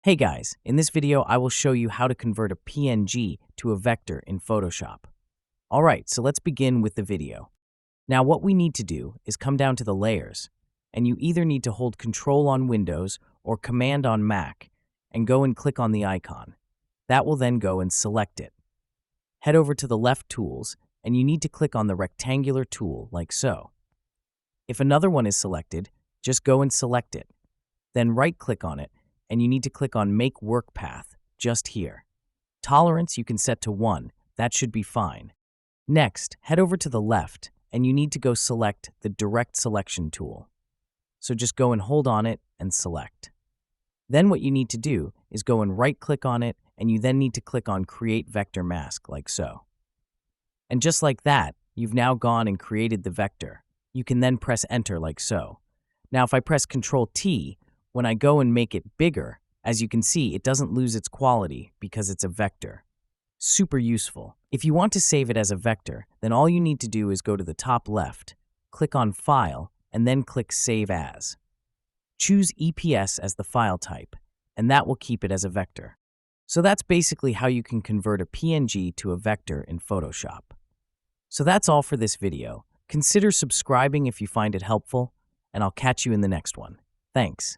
Hey guys, in this video I will show you how to convert a PNG to a vector in Photoshop. Alright, so let's begin with the video. Now what we need to do is come down to the layers, and you either need to hold Control on Windows or Command on Mac, and go and click on the icon. That will then go and select it. Head over to the left tools, and you need to click on the rectangular tool like so. If another one is selected, just go and select it. Then right-click on it, and you need to click on Make Work Path, just here. Tolerance you can set to 1, that should be fine. Next, head over to the left, and you need to go select the Direct Selection tool. So just go and hold on it and select. Then what you need to do is go and right-click on it, and you then need to click on Create Vector Mask, like so. And just like that, you've now gone and created the vector. You can then press Enter like so. Now if I press Ctrl-T, when I go and make it bigger, as you can see, it doesn't lose its quality because it's a vector. Super useful. If you want to save it as a vector, then all you need to do is go to the top left, click on File, and then click Save As. Choose EPS as the file type, and that will keep it as a vector. So that's basically how you can convert a PNG to a vector in Photoshop. So that's all for this video. Consider subscribing if you find it helpful, and I'll catch you in the next one. Thanks.